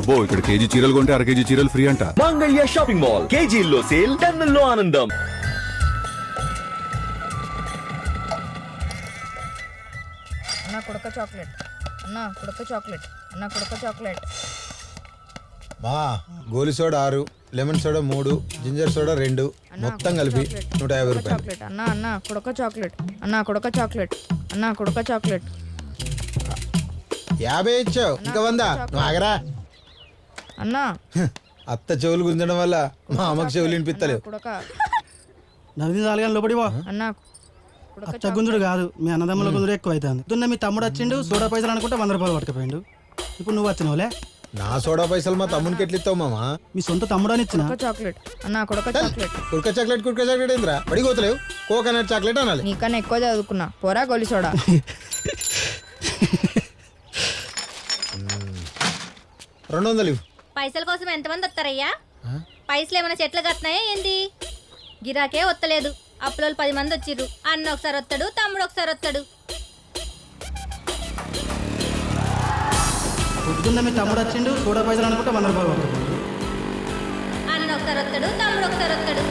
అబ్బో ఇక్కడ కేజీ చీరలు కొంటే అర కేజీ చీరలు ఫ్రీ అంట. మంగళ్య షాపింగ్ మాల్ కేజీల్లో సేల్, టన్నుల్లో ఆనందం. అన్నా కుడక చాక్లెట్, అన్నా కుడక చాక్లెట్, అన్నా కుడక చాక్లెట్. మా గోలి soda 6, lemon soda 3, ginger soda 2, మొత్తం కలిపి 150 రూపాయలు. చాక్లెట్ అన్నా, అన్నా కుడక చాక్లెట్, అన్నా కుడక చాక్లెట్, అన్నా కుడక చాక్లెట్. 50 ఇచ్చావు, ఇంకా 100. నువ్వు ఆగరా. అన్నా అత్త చెవులు గుంజడం వల్ల మా అమ్మకి చెవులు వినిపిస్తలేవు. కుడక నవ్వి నాలుగు లోపడి పో. అన్నా కుడక అచ్చ గుంజుడు కాదు, మీ అన్నదమ్ముల గుంజుడు ఎక్కువ అవుతుంది. దున్న మీ తమ్ముడు వచ్చిండు, సోడా పైసలు అనుకుంటే 100 రూపాయలు పట్టుకుపోయిండు. ఇప్పుడు నువ్వు వచ్చినవులే. నా సోడా పైసలు మా తమ్మునికి ఎట్లా ఇస్తావు మామా? మీ సొంత తమ్ముడు అని ఇచ్చిన కుడక చాక్లెట్, అన్నా కుడక చాక్లెట్. కుర్క చాక్లెట్ ఏంద్రా? పడిపోతలేవు. కోకోనట్ చాక్లెట్ అనాలి. నీకన్నా ఎక్కువ చదువుకున్నా పోరా గోలి సోడా. 200 ఇవ్వు. పైసల కోసం ఎంతమంది వస్తారయ్యా? పైసలు ఏమైనా చెట్లు కట్టినాయా ఏంది? గిరాకే వత్తలేదు. అప్పులో 10 మంది వచ్చిర్రు. అన్న ఒకసారి వస్తాడు, తమ్ముడు ఒకసారి వస్తాడు. పొద్దున్న మీ తమ్ముడు వచ్చిండు, సోడా పైసలు అనుకుంటే 100 రూపాయలు పట్టుకుపోయిండు. అన్న ఒకసారి వస్తాడు, తమ్ముడు ఒకసారి వస్తాడు.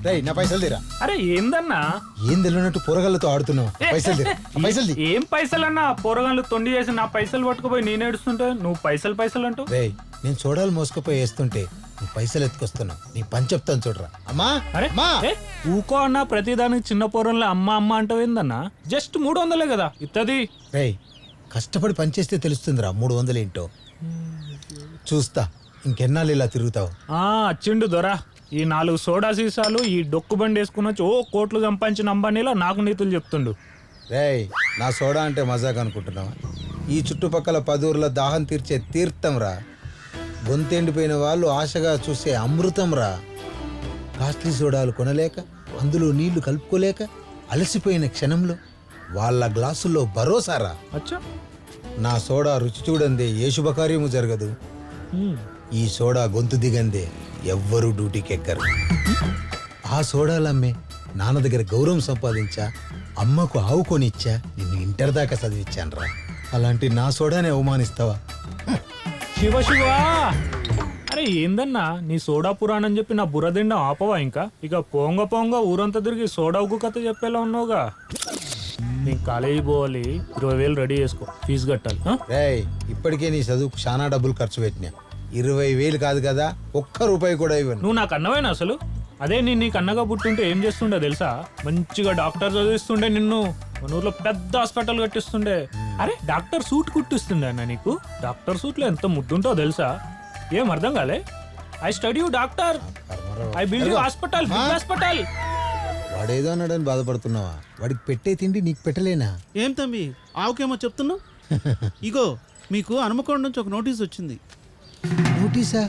రేయ్ నా పైసలు తీరా. అరే ఏందన్నా? ఏం తెలియనట్టు పోరగాళ్ళతో ఆడుతున్నావు. పైసలు తీరా, పైసలు తీ. ఏం పైసలన్నా? పోరగాళ్ళు తొండి చేసి నా పైసలు పట్టుకుపోయి నేను ఏడుస్తుంటే నువ్వు పైసలు అంటూ. రేయ్ నేను చూడాలి మోసుకుపోయి వేస్తుంటే నువ్వు పైసలు ఎత్తుకొస్తున్నావు. నీ పని చెప్తాను చూడరా. అమ్మా అరే అమ్మా. ఏ, ఊకో అన్నా, ప్రతిదానికి చిన్న పోరంలో అమ్మ అంటావు ఏందన్నా? జస్ట్ 300 కదా ఇత్తది. రేయ్ కష్టపడి పనిచేస్తే తెలుస్తుందిరా 300 ఏంటో. చూస్తా ఇంకెన్నాళ్ళు ఇలా తిరుగుతావు. అచ్చిండు దొరా. ఈ 4 సోడా సీసాలు, ఈ డొక్కు బండి వేసుకుని వచ్చి కోట్లు సంపాదించిన అంబానీలో నాకు నీతులు చెప్తుండు. రేయ్ నా సోడా అంటే మజాక్ అనుకుంటున్నావా? ఈ చుట్టుపక్కల 10 ఊర్ల దాహం తీర్చే తీర్థం రా. గొంతెండిపోయిన వాళ్ళు ఆశగా చూసే అమృతం రా. కాస్ట్లీ సోడాలు కొనలేక, అందులో నీళ్లు కలుపుకోలేక అలసిపోయిన క్షణంలో వాళ్ళ గ్లాసుల్లో భరోసారా. అచ్చా నా సోడా రుచి చూడందే ఏ శుభకార్యము జరగదు. ఈ సోడా గొంతు దిగందే ఎవ్వరూ డ్యూటీకి ఎక్కరు. ఆ సోడాలమ్మే నాన్న దగ్గర గౌరవం సంపాదించా, అమ్మకు ఆవు కొనిచ్చా, నిన్ను ఇంటర్ దాకా చదివించాను రా. అలాంటి నా సోడానే అవమానిస్తావా? శివ శివ. అరే ఏందన్నా నీ సోడా పురాణం చెప్పి నా బుర్రదిండం ఆపవా ఇంకా? ఇక పోంగ ఊరంతా తిరిగి సోడా ఉగ్గు కథ చెప్పేలా ఉన్నావుగా. నేను కాలేజీ పోవాలి, 20,000 రెడీ చేసుకో, ఫీజు కట్టాలి. రేయ్ ఇప్పటికే నీ చదువుకు చాలా డబ్బులు ఖర్చు పెట్టినా. 20,000 కాదు కదా, ఒక్క రూపాయి కూడా ఇవ్వను. నువ్వు నాకు అన్నవేనా అసలు? అదే నేను నీకు అన్నగా పుట్టుంటే ఏం చేస్తుండే తెలుసా? మంచిగా డాక్టర్ చదివిస్తుండే, నిన్ను మన ఊర్లో పెద్ద హాస్పిటల్ కట్టిస్తుండే. అరే డాక్టర్ సూట్ కుట్టిస్తుండే అన్న నీకు. డాక్టర్ సూట్లో ఎంత ముద్దుంటో తెలుసా? ఏం అర్థం కాలే? I study you doctor, I build you hospital, big hospital. వాడేదో అన్నాడని బాధపడుతున్నావా? వాడికి పెట్టే తిండి నీకు పెట్టలేనా? ఏం తమ్మి ఆవుకేమో చెప్తున్నావు? ఇగో మీకు హనుమకొండ నుంచి ఒక నోటీస్ వచ్చింది. నోటీసా?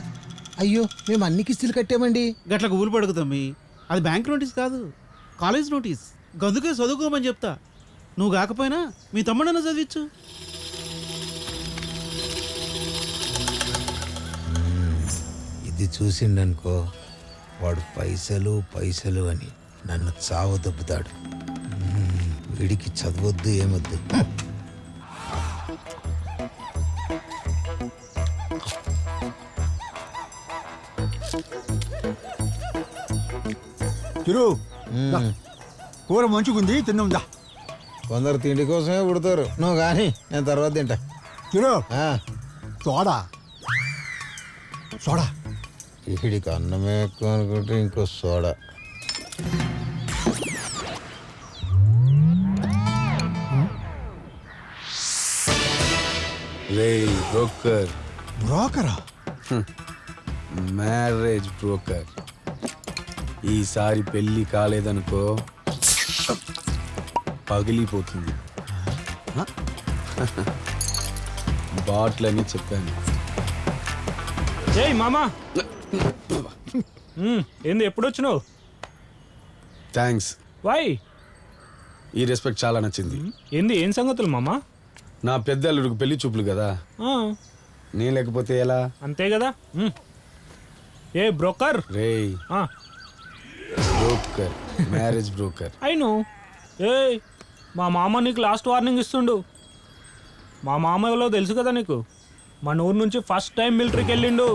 అయ్యో మేము అన్ని కిస్తులు కట్టామండి. గట్లకు ఊలు పడుకు తమ్మి, అది బ్యాంక్ నోటీస్ కాదు, కాలేజ్ నోటీస్. గందుకే చదువుకోమని చెప్తా. నువ్వు కాకపోయినా మీ తమ్ముడన్నా చదివించు. ఇది చూసిండనుకో వాడు పైసలు అని నన్ను చావు దొబ్బుతాడు. వీడికి చదవద్దు ఏమొద్దు. చిరు కూర మంచిగుంది, తిందా. కొందరు తిండి కోసమే పుడతారు. నువ్వు కానీ నేను తర్వాత తింటా. చిరు ఆ, సోడా సోడా. వీడికి అన్నమే ఎక్కువ అనుకుంటే ఇంకో సోడా. బ్రోకర్, బ్రోకరా? Marriage broker. ఈసారి పెళ్లి కాలేదనుకో పగిలిపోతుంది. బాట్లని చెప్పాను. ఏయ్ మామా, ఏంది ఎప్పుడు వచ్చినావు? థ్యాంక్స్. వై? ఈ రెస్పెక్ట్ చాలా నచ్చింది. ఏంది ఏం సంగతులు మామా? నా పెద్ద అల్లుడికి పెళ్లి చూపులు కదా, నేను లేకపోతే ఎలా? అంతే కదా. ఏ బ్రోకర్? రేయ్ బ్రోకర్, మ్యారేజ్ బ్రోకర్. అయిను. ఏ మా మామ నీకు లాస్ట్ వార్నింగ్ ఇస్తుండు. మా మామ ఎవరో తెలుసు కదా నీకు. మన ఊరు నుంచి ఫస్ట్ టైం మిలిటరీకి వెళ్ళిండు.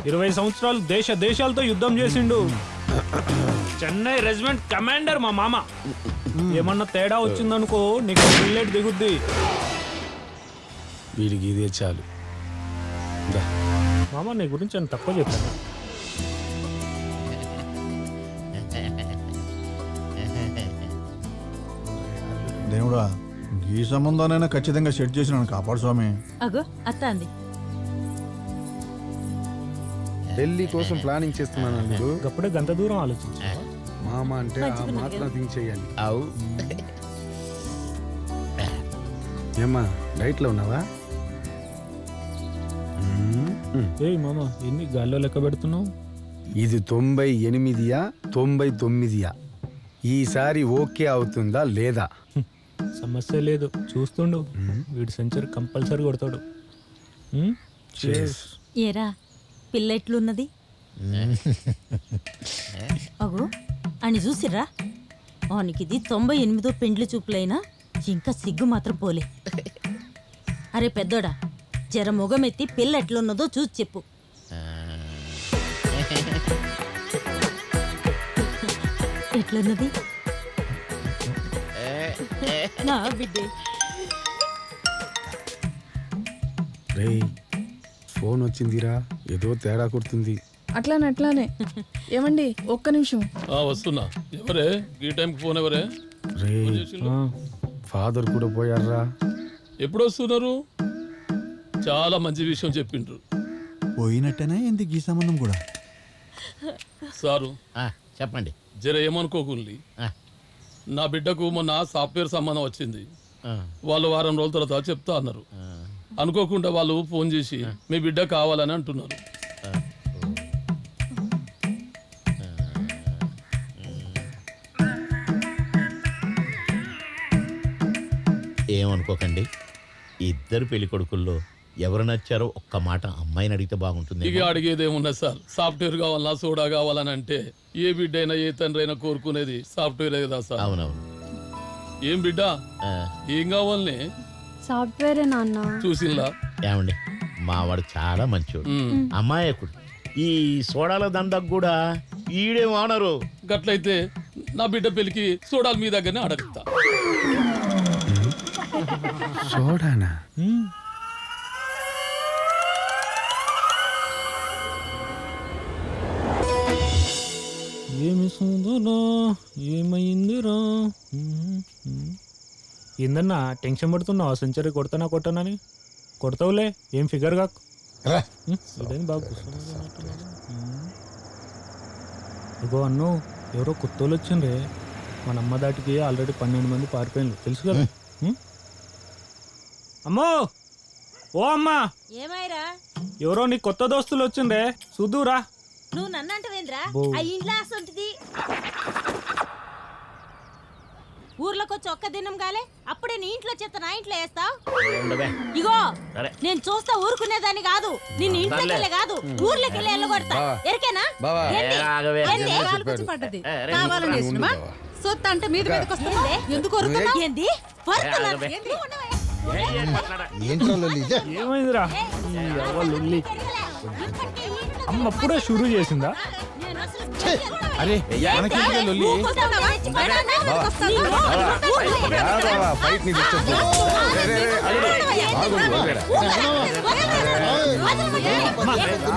20 సంవత్సరాలు దేశాలతో యుద్ధం చేసిండు. చెన్నై రెజిమెంట్ కమాండర్ మా మామ. ఏమన్నా తేడా వచ్చిందనుకో నీకు బుల్లెట్ దిగుద్ది. వీడికి ఇదే చాలు. దా. మామ నీ గురించి నేను తక్కువ చెప్పాను. దేవుడా ఈ సంబంధానైనా ఖచ్చితంగా సెట్ చేసి నన్ను కాపాడు స్వామి. అగో అత్త అంది. పెళ్లి కోసం ప్లానింగ్ చేస్తున్నాను అల్లుడు. అప్పుడే గంట దూరం ఆలోచించా. మామ అంటే ఆ మాత్రం థింక్ చేయాలి. అవు ఏమ్మా డైట్లో ఉన్నావా? ఏ మామ ఎన్ని గాల్లో లెక్క పెడుతున్నావు? ఇది 98యా 99యా? ఈసారి ఓకే అవుతుందా లేదా? సమస్య లేదు, చూస్తుండు. వీడి సెంచరీ కంపల్సరీ కొడతాడు. ఏరా పిల్ల ఎట్లున్నది? అగో అని చూసిర్రా, వానికిది 98వ పెండ్లి చూపులైనా ఇంకా సిగ్గు మాత్రం పోలే. అరే పెద్దోడా, జర మొగమెత్తి పిల్ల ఎట్లున్నదో చూసి చెప్పు. ఎట్లున్నది నా బిడ్డే? రేయ్ ఫోన్ వచ్చిందిరా, ఏదో తేడా కొడుతుంది. అట్లానే ఏమండి ఒక్క నిమిషం. వస్తున్నా. ఎవరే ఈ టైంకి ఫోన్? ఎవరే? రే ఫాదర్ కూడా పోయారా? ఎప్పుడు వస్తున్నారు? చాలా మంచి విషయం చెప్పిండ్రు. పోయినట్టేనా ఎందుకు ఈ సంబంధం కూడా? సారు చెప్పండి. జర ఏమనుకోకుండి, నా బిడ్డకు మొన్న సాఫ్ట్వేర్ సంబంధం వచ్చింది. వాళ్ళు వారం రోజుల తర్వాత చెప్తా అన్నారు. అనుకోకుండా వాళ్ళు ఫోన్ చేసి మీ బిడ్డ కావాలని అంటున్నారు. ఏమనుకోకండి, ఇద్దరు పెళ్లి కొడుకుల్లో ఎవరు నచ్చారో ఒక్క మాట అమ్మాయిని అడిగితే బాగుంటుంది. ఇక అడిగేదేమున్నా సార్, సాఫ్ట్వేర్ కావాలన్నా సోడా కావాలని అంటే ఏ బిడ్డ అయినా ఏ తండ్రి అయినా కోరుకునేది సాఫ్ట్వేర్ కదా సార్. అవునవును. ఏం బిడ్డ ఏం కావాలని? సాఫ్ట్వేర్ నాన్న. చూసిందా? ఏమండి మావాడు చాలా మంచోడు, అమాయకుడు. ఈ సోడాల దండకు కూడా ఈడే వానరు. గట్లయితే నా బిడ్డ పెళ్లికి సోడాలు మీ దగ్గరనే అడుగుతా. సోడానా? ఏమి సోదరా ఏమైందిరా? ఏందన్నా టెన్షన్ పడుతున్నావు? సెంచరీ కొడతానని. కొడతావులే, ఏం ఫిగర్ కాకు. ఇదేం బాగా ఇగో అన్ను, ఎవరో కొత్తోళ్ళు వచ్చిండ్రే. మన అమ్మ దాటికి ఆల్రెడీ 12 మంది పారిపోయిండ్రు, తెలుసు కదా. అమ్మో ఓ అమ్మా, ఏమైరా? ఎవరో నీ కొత్త దోస్తులు వచ్చిండ్రే, చూద్దురా. నువ్వు నన్నంటవేంద్రా? ఆ ఇంట్లో అసంటిది ఊర్లోకి వచ్చి ఒక్క దినం కాలే, అప్పుడే నీ ఇంట్లో చెత్త నా ఇంట్లో వేస్తావు. ఇగో నేను చూస్తా ఊరుకునేదాన్ని కాదు, నిన్ను ఇంట్లోకెళ్ళే కాదు ఊర్లోకి వెళ్ళి వెళ్ళగొడతా. ఎరికేనా? పడ్డది కావాలని చేసినమా? సొత్త అంటే మీద మీదకి వస్తుందే. ఎందుకు ఏంది? ఏమైందిరా? అమ్మ అప్పుడే షురూ చేసిందా? అరే ఫైట్ ని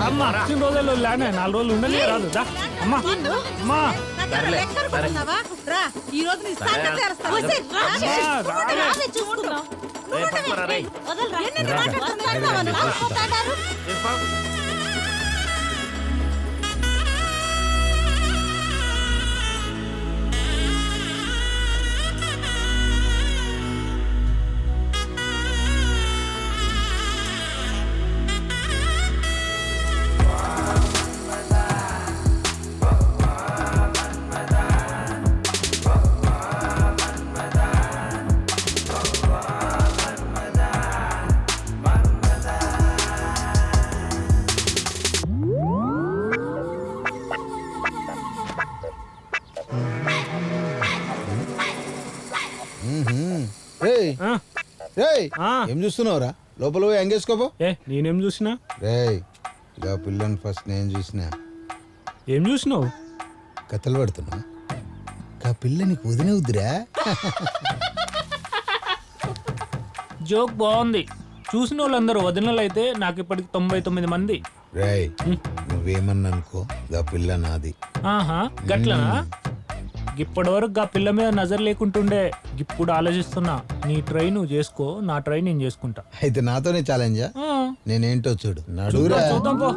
అమ్మ వచ్చిన రోజుల్లో లేనే 4 రోజులు ఉండలే రాదు. అమ్మా అమ్మా ఈ రోజు నీ సంగతి తెలుస్తా. రేయ్ ఆ. ఏం చూస్తున్నావురా? లోపల పోయి ఎంగేసుకోపో. ఏ నేనేం చూసినా? రేయ్ గా పిల్లని ఫస్ట్ నేను చూసినా. ఏం చూసినావు? కథలు పడుతున్నా. గా పిల్ల నీకు వదినే వద్దురా. జోక్ బాగుంది. చూసిన వాళ్ళందరూ వదినలు అయితే నాకు ఇప్పటికి 99 మంది. రేయ్ నువ్వేమన్నా అనుకో, గా పిల్ల నాది. ఆహా గట్లనా? ఇప్పటి వరకు గా పిల్ల మీద నజర్ లేకుంటుండే, ఇప్పుడు ఆలోచిస్తున్నా. నీ ట్రై నువ్వు చేసుకో, నా ట్రై నేను చేసుకుంటా. అయితే నాతోనే ఛాలెంజా? ఆ, నేనేంటో చూడు. నడురా. చూద్దాం పో.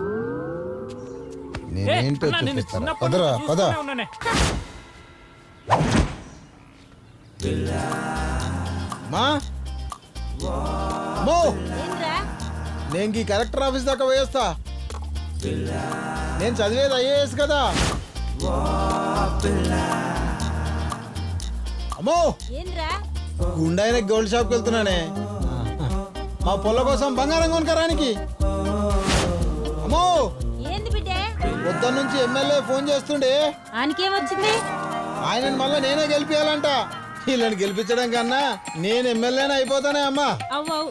నేనేంటో అన్నా, నేను చూపిస్తారా? చిన్నప్పటి పదరా నుంచి పద. చూస్తూనే ఉన్నానే. మా మో నేను ఈ కలెక్టర్ ఆఫీస్ దాకా పోయేస్తా. నేను చదివేది ఐఏఎస్ కదా. అమ్మో ఏంద్రా గుండాయిన గోల్డ్ షాప్కి వెళ్తున్నానే. మా పొల్ల కోసం బంగారం కొనుక్కరానికి. అమ్మో ఏంది బిడ్డే? పొద్దున్న నుంచి ఎమ్మెల్యే ఫోన్ చేస్తుండే. ఆయనకేమొచ్చింది? ఆయనని మళ్ళీ నేనే గెలిపియాలంట. వీళ్ళని గెలిపించడం కన్నా నేను ఎమ్మెల్యేనే అయిపోతానే అమ్మా. అవ్వవు.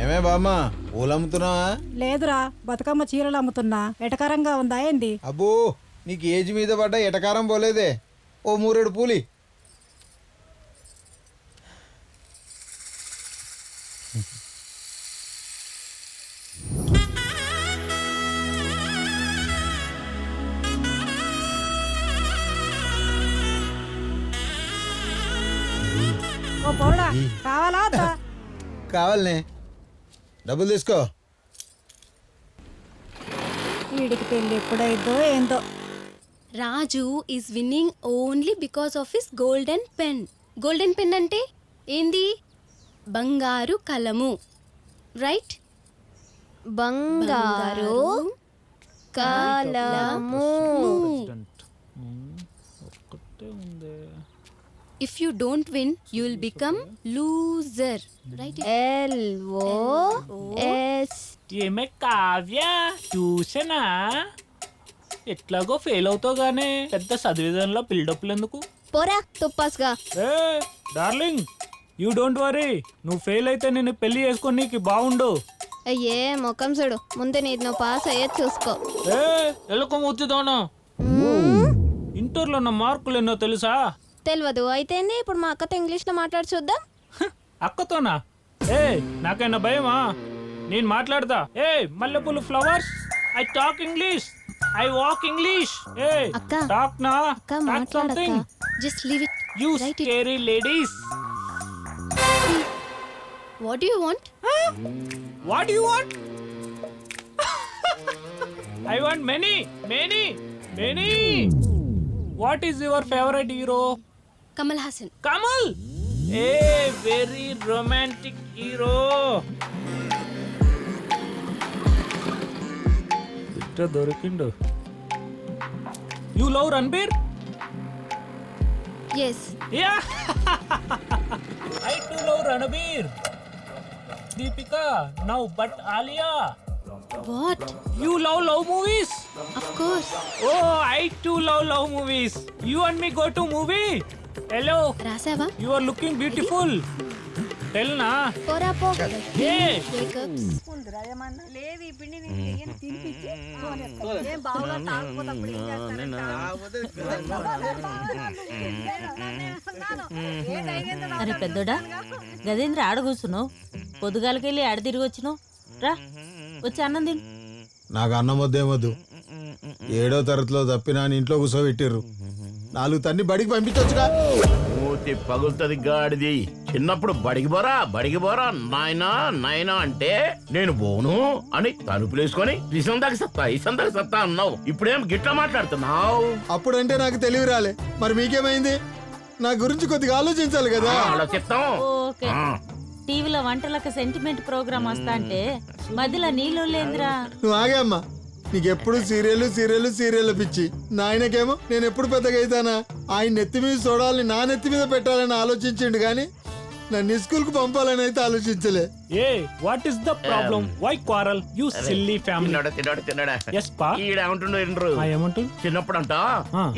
ఏమే బామ్మ పూలు అమ్ముతున్నావా? లేదురా, బతుకమ్మ చీరలు అమ్ముతున్నా. ఎటకారంగా ఉందా ఏంది? అబ్బో నీకు ఏజ్ మీద పడ్డ ఎటకారం పోలేదే. ఓ 3 పూలి. ఓ పొరడా కావాలా వద్దా? కావాలనే, డబ్బులు తీసుకో. వీడికి పెళ్ళి ఎప్పుడైద్దో ఏందో. Raju is winning only because of his golden pen. Golden pen అంటే ఏంది? బంగారు కలము, రైట్? బంగారు కలము. If you don't win you will become loser, right? LOS. ఏమే కావ్య, చూసేనా ఎట్లాగో ఫెయిల్ అవుతావు గానే పెద్ద చదివేదానిలో బిల్డప్లు ఎందుకు? పోరా తుప్పాస్గా. ఏ డార్లింగ్, యూ డోంట్ వరీ. నువ్వు ఫెయిల్ అయితే నేను పెళ్లి చేసుకొని నీకు బాగుండు. అయ్యే మొఖం చూడు, ముందే నీది నువ్వు పాస్ అయ్యేది చూసుకో. ఏ ఎలుక ముచ్చుదానా? ఇంటర్లో నా మార్కులు ఎన్నో తెలుసా? తెలియదు అయితే ఇప్పుడు మా అక్కతో ఇంగ్లీష్లో మాట్లాడి చూద్దాం. అక్కతోనా? ఏ నాకైనా భయమా? నేను మాట్లాడతా. ఏ మల్లెపూలు flowers, I talk English, I walk English. ఏ అక్క, టాక్ నా అక్క మాట్లాడక్క. Just leave it. You scary ladies. What do you want? What you want? I want many many many. What is your favourite hero? Kamal Haasan. Kamal? A very romantic hero. ఇట్ట దొరికిండు. You love Ranbir? Yes. Yeah. I too love Ranbir. Deepika, now but Alia. What? You love movies? Of course. Oh, I too love movies. You and me go to movie. Hello. Rasava? You are looking beautiful. Tell na. Pora po. Hey. Jacobs. లేవి పిండి తినిపించి ఏం బాగా తాగకపోతే ఏం చేస్తారంట. అరే పెద్దోడా, గదేంద్ర ఆడ కూర్చున్నావు? పొద్దుగాలకెళ్ళి ఆడ తిరిగి వచ్చినావు. రా వచ్చి అన్నం తిను. నాకు అన్నం వద్దేమొద్దు. 7వ తరగతిలో తప్పినా ఇంట్లో కూర్చోబెట్టిర్రు. 4 తన్ని బడికి పంపించొచ్చుగా. మూతి పగులుతుంది గాడిది. చిన్నప్పుడు బడికి బోరా నాయనా నాయనా అంటే నేను బోను అని తలుపులేసుకొని ఇసందాకి సత్తా అన్నావు. ఇప్పుడేం గిట్లా మాట్లాడుతున్నావు? అప్పుడంటే నాకు తెలివి రాలే, మరి మీకేమైంది? నా గురించి కొద్దిగా ఆలోచించాలి కదా. ఆలోచిస్తాం. ఓకే. టీవీలో వంటలకు సెంటిమెంట్ ప్రోగ్రామ్ వస్తా అంటే మధ్యలో నీళ్ళు లేదురా. నువ్వు ఆగే అమ్మా. నీకెప్పుడు సీరియల్ పిచ్చి. నాయనకేమో నేను ఎప్పుడు పెద్దగా అవుతానా, ఆయన నెత్తి మీద చూడాలని నా నెత్తి మీద పెట్టాలని ఆలోచించిండు. కానీ నన్ను స్కూల్ కు పంపాలని అయితే ఆలోచించలే. ఏ what is the problem? Why quarrel you silly family? తిన్నాడా ఎస్ పా. ఈడేమంటుండో ఇండ్రు ఏమంటుంది? చిన్నప్పుడు అంట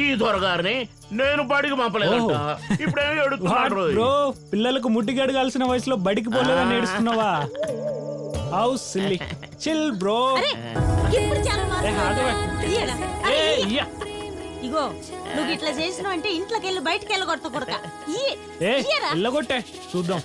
ఈ దొరగారిని నేను బడికి పంపలేదంట. ఇప్పుడేమో ఎడుతున్నాడు. బ్రో పిల్లలకు ముడ్డి గడగాల్సిన వయసులో బడికి పోలేదని ఏడుస్తున్నావా? How silly. Chill bro. ఇగో నువ్వు ఇట్లా చేసినావు అంటే ఇంట్లోకి వెళ్ళి బయటకు వెళ్ళగొడతా కొడక. వెళ్ళగొట్టే చూద్దాం.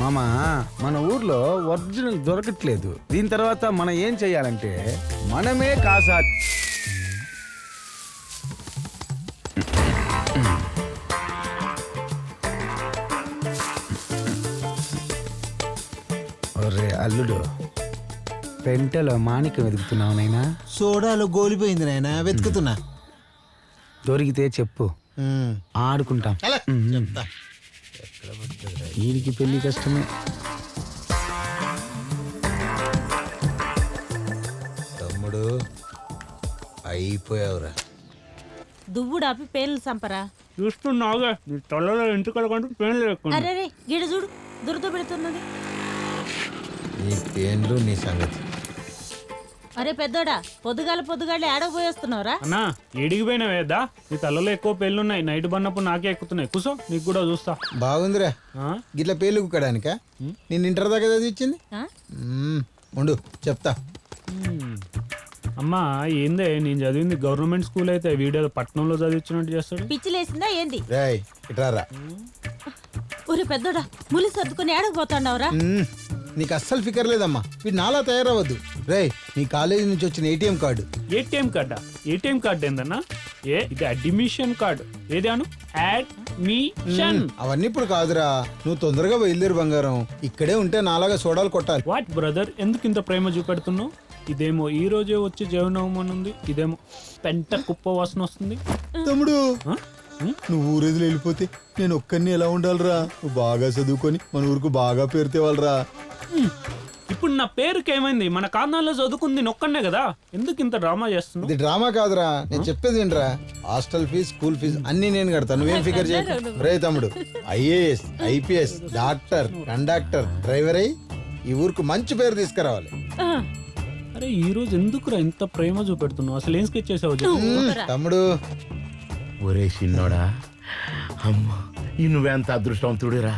మామా మన ఊర్లో ఒరిజినల్ దొరకట్లేదు. దీని తర్వాత మనం ఏం చెయ్యాలంటే మనమే కాసా ఒరే అల్లుడు, పెంటలో మాణిక్యం వెతుకుతున్నావు నైనా? సోడాలో గోలిపోయింది నాయనా, వెతుకుతున్నా. దొరికితే చెప్పు, ఆడుకుంటాం. వీడికి పెళ్లి కష్టమే. తమ్ముడు అయిపోయావురా. దువ్వుడాపి పేర్లు సంపరా. చూస్తున్నావుగా నీ తలలో ఇంటికి వెళ్ళకుండా పేర్లు లేకుండా. అరే రే గిడ చూడు దురద పెడుతున్నది. నీ పేర్లు నీ సంగతి. అరే పెద్దోడా, పొద్దుగాలే ఆడపోయేస్తున్నావురా? అన్నా ఏడికి పోయినావేదా? నీ తలలో ఎక్కువ పెళ్ళున్నాయి. నైట్ పడినప్పుడు నాకే ఎక్కుతున్నాయి. కూసో, నీకు కూడా చూస్తా. బాగుందిరా గిట్ల పేర్లు కుక్కడానికా? నేను ఇంటర్ దాకా చదివించింది. ఉండు చెప్తా. అమ్మా ఏందే, నేను చదివింది గవర్నమెంట్ స్కూల్ అయితే వీడియో పట్టణంలో చదివించినట్టు చేస్తాడు. పిచ్చిలేసిందా ఏంది? రేయ్ ఇట్రారా. ఒరే పెద్దోడా, ములి సర్దుకుని ఆడకపోతాండవరా? నీకు అస్సలు ఫికర్ లేదమ్మా. వీడు నాలా తయారవద్దు. రేయ్ నీ కాలేజీ నుంచి వచ్చిన ఏటీఎం కార్డు. ఏటీఎం కార్డా? ఏటీఎం కార్డు ఏందన్నా? ఇది అడ్మిషన్ కార్డు. ఏదాను అడ్మిషన్. అవన్నీ ఇప్పుడు కాదురా, నువ్వు తొందరగా బయలుదేరు బంగారం. ఇక్కడే ఉంటే నాలాగా సోడాలు కొట్టాలి. వాట్ బ్రదర్, ఎందుకు ఇంత ప్రేమ చూపెడుతున్నావు? ఇదేమో ఈ రోజే వచ్చి జీవనవమని ఉంది, ఇదేమో పెంట కుప్ప వాసన వస్తుంది. తమ్ముడు నువ్వు ఊరేది వెళ్ళిపోతే నేను ఒక్కరిని ఎలా ఉండాలిరా? నువ్వు బాగా చదువుకొని మన ఊరుకు బాగా పేరు తేవాలరా. ఇప్పుడు నా పేరుకి ఏమైంది? మన కారణాల్లో చదువుకుంది నొక్కనే కదా, ఎందుకు ఇంత డ్రామా చేస్తున్నావు? ఇది డ్రామా కాదురా, నేను చెప్పేది ఏంట్రా. హాస్టల్ ఫీజు, స్కూల్ ఫీజు అన్ని నేను కడతాను, నువ్వేం ఫికర్ చేయకు. రే తమ్ముడు, IAS, IPS, doctor, conductor, driver అయి ఈ ఊరుకు మంచి పేరు తీసుకురావాలి. అరే ఈ రోజు ఎందుకురా ఇంత ప్రేమ చూపెడుతున్నావు? అసలు ఏం స్కెచ్ చేసావు తమ్ముడు? ఒరే చిన్నోడా, అమ్మా ఈ నువ్వెంత అదృష్టవంతుడిరా.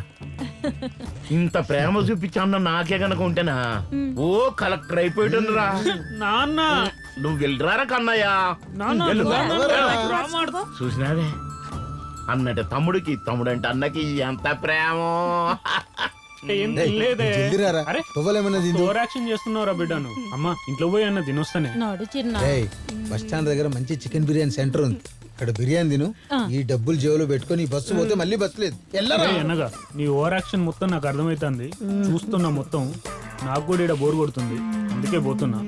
ఇంత ప్రేమ చూపించాన్న నాకే గనక ఉంటేనా ఓ కలెక్టర్ అయిపోయిండ్రా. నాన్న నువ్వు వెళ్ళరారా కన్నయ్యా. చూసినావే అన్నట్టు తమ్ముడికి, తమ్ముడంటే అన్నకి ఎంత ప్రేమ. చేస్తున్నావురా బిడ్డను? అమ్మా ఇంట్లో పోయి అన్న తినొస్తానే. బస్ స్టాండ్ దగ్గర మంచి చికెన్ బిర్యానీ సెంటర్ ఉంది, ఇక్కడ బిర్యానీ తిను. ఈ డబ్బులు జేబులో పెట్టుకొని బస్సు పోతే మళ్ళీ బస్సు లేదు. ఎన్నగా నీ ఓవర్ యాక్షన్ మొత్తం నాకు అర్థమైతుంది. చూస్తున్నా మొత్తం, నాకు కూడా ఇక్కడ బోర్ కొడుతుంది, అందుకే పోతున్నా.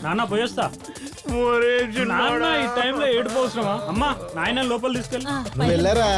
నాన్న పోయేస్తా. ఈ టైంలో ఏడు పోస్తున్నావా? అమ్మా నాయన లోపల తీసుకెళ్ళి. వెళ్ళరా.